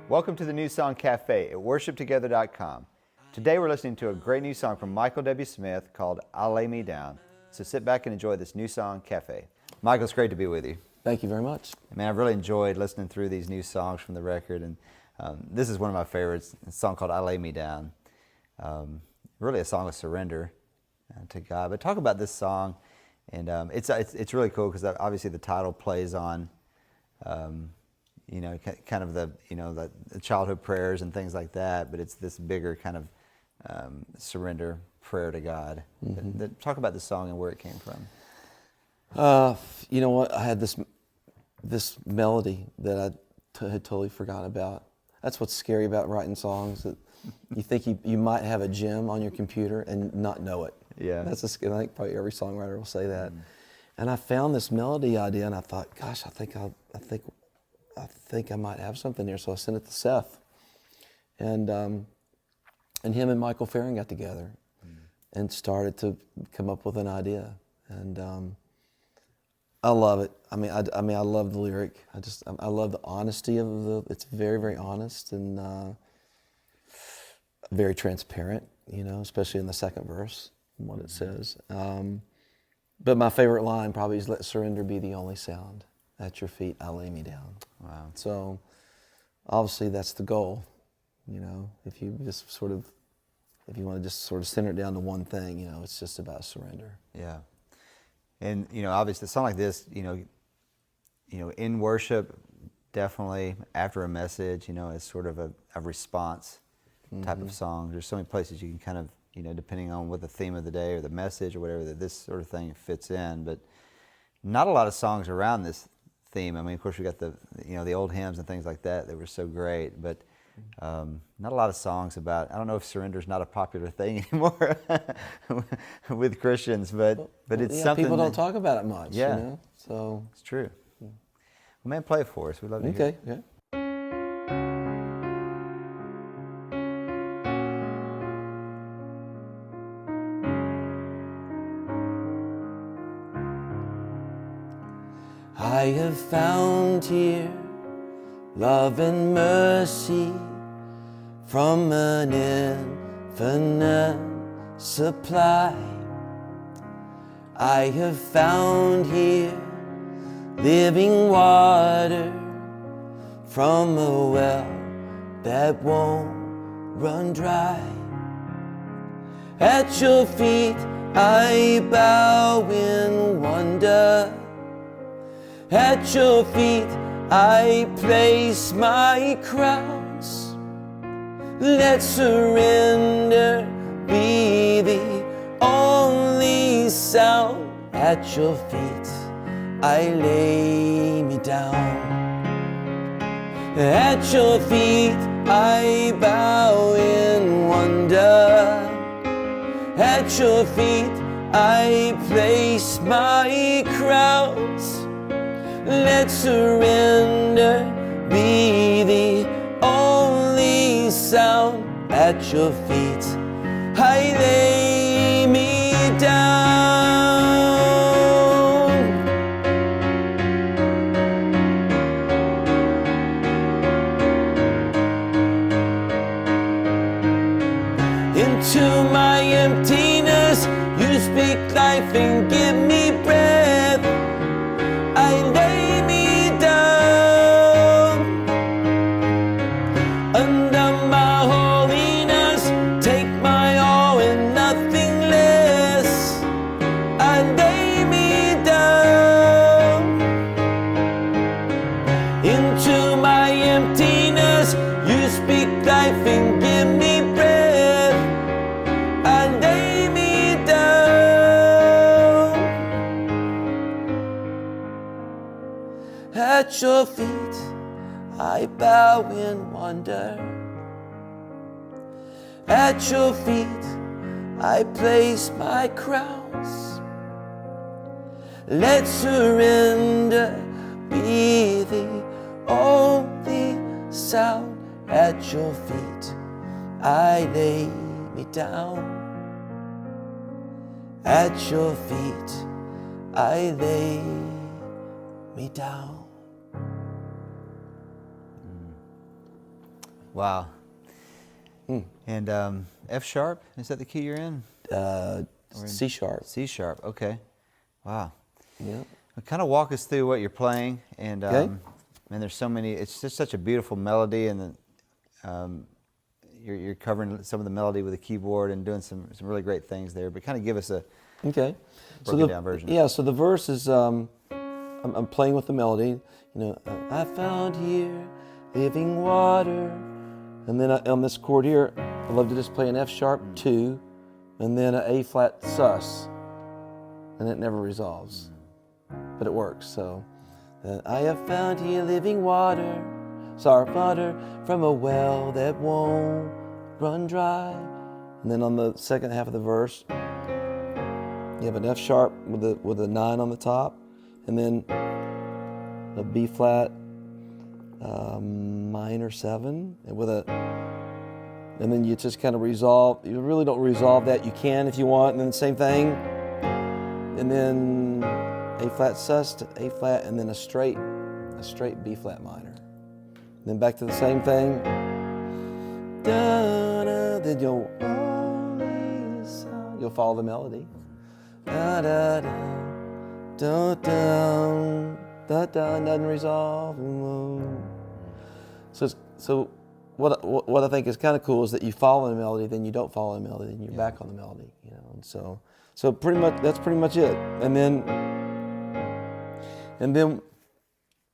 Welcome to the New Song Cafe at worshiptogether.com. Today we're listening to a great new song from Michael W. Smith called I'll Lay Me Down. So sit back and enjoy this New Song Cafe. Michael, it's great to be with you. Thank you very much. Man, I've really enjoyed listening through these new songs from the record, and this is one of my favorites, a song called I Lay Me Down. Really a song of surrender to God. But talk about this song, and it's really cool because obviously the title plays on kind of the childhood prayers and things like that, but it's this bigger kind of surrender prayer to God. Mm-hmm. Talk about the song and where it came from. You know what? I had this melody that I had totally forgotten about. That's what's scary about writing songs, that you think you might have a gem on your computer and not know it. Yeah. I think probably every songwriter will say that. And I found this melody idea, and I thought, gosh, I think I might have something here. So I sent it to Seth, and him and Michael Farron got together and started to come up with an idea. And I love it. I mean, I love the lyric. I love the honesty of it's very, very honest and very transparent. You know, especially in the second verse, what it says. But my favorite line probably is, "Let surrender be the only sound. At your feet, I lay me down." Wow. So, obviously, that's the goal. You know, if you want to just sort of center it down to one thing, you know, it's just about surrender. Yeah. And, obviously, a song like this, in worship, definitely after a message, it's sort of a response type of song. There's so many places you can kind of, depending on what the theme of the day or the message or whatever, that this sort of thing fits in. But not a lot of songs around this theme. I mean, of course, we got the old hymns and things like that were so great, but not a lot of songs about. I don't know if surrender is not a popular thing anymore with Christians, but it's something people don't talk about it much. Yeah, you know? So it's true. Well, man, play it for us. We'd love to hear. Okay, yeah. I have found here love and mercy from an infinite supply. I have found here living water from a well that won't run dry. At your feet I bow in wonder. At your feet I place my crowns. Let surrender be the only sound. At your feet I lay me down. At your feet I bow in wonder. At your feet I place my crowns. Let surrender be the only sound. At your feet I lay me down. Into my emptiness you speak life and give me breath. I lay me down. Under my holiness, take my all and nothing less. I lay me down. Into my emptiness, you speak life and give me breath. I lay me down. At your feet I bow in wonder. At your feet I place my crowns. Let surrender be the only sound. At your feet I lay me down. At your feet I lay me down. Wow. And F sharp, is that the key you're in? C sharp. C sharp. Okay. Wow. Yeah. Well, kind of walk us through what you're playing, and man, there's so many. It's just such a beautiful melody, and then you're covering some of the melody with the keyboard and doing some really great things there. But kind of give us a Okay. broken down version. Yeah. So the verse is I'm playing with the melody. I found here living water, and then on this chord here, I love to just play an F sharp 2, and then an A flat sus, and it never resolves, but it works. So I have found here living water, water from a well that won't run dry. And then on the second half of the verse, you have an F sharp with a 9 on the top, and then a B flat minor 7 and then you just kind of resolve. You really don't resolve that. You can if you want, and then same thing, and then A flat sus to A flat, and then a straight B flat minor. Then back to the same thing. Da, da, then you'll follow the melody. Da, da, da, da, da, da, da, doesn't resolve. So what I think is kind of cool is that you follow the melody, then you don't follow the melody, then you're back on the melody, And so pretty much that's pretty much it. And then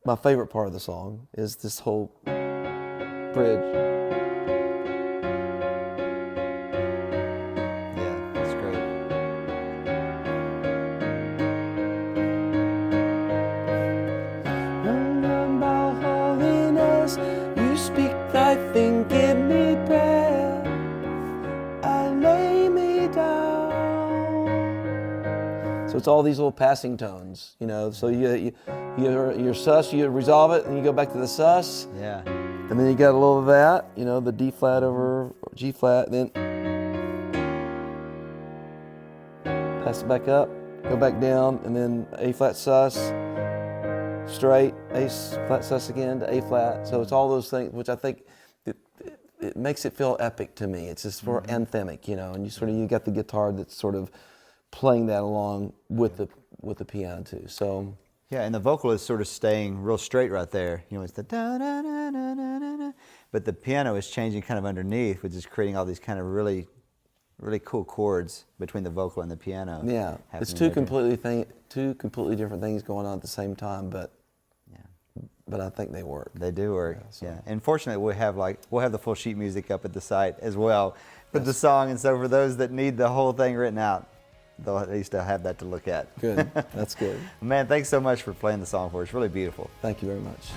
my favorite part of the song is this whole bridge. Yeah, that's great. About holiness, you speak life and give me breath. I lay me down. So it's all these little passing tones, So you're sus, you resolve it, and you go back to the sus. Yeah. And then you got a little of that, the D flat over G flat, then pass it back up, go back down, and then A flat sus, straight, A flat sus again to A flat. So it's all those things, which I think it makes it feel epic to me. It's just for anthemic, and you got the guitar that's sort of playing that along with the piano too. So. Yeah, and the vocal is sort of staying real straight right there. It's the da da da da da da da, but the piano is changing kind of underneath, which is creating all these kind of really, really cool chords between the vocal and the piano. Yeah, it's two completely different things going on at the same time, but I think they work. They do work. Yeah, and fortunately we'll have the full sheet music up at the site as well for the song, and so for those that need the whole thing written out, they'll at least have that to look at. Good. That's good. Man, thanks so much for playing the song for us. It's really beautiful. Thank you very much.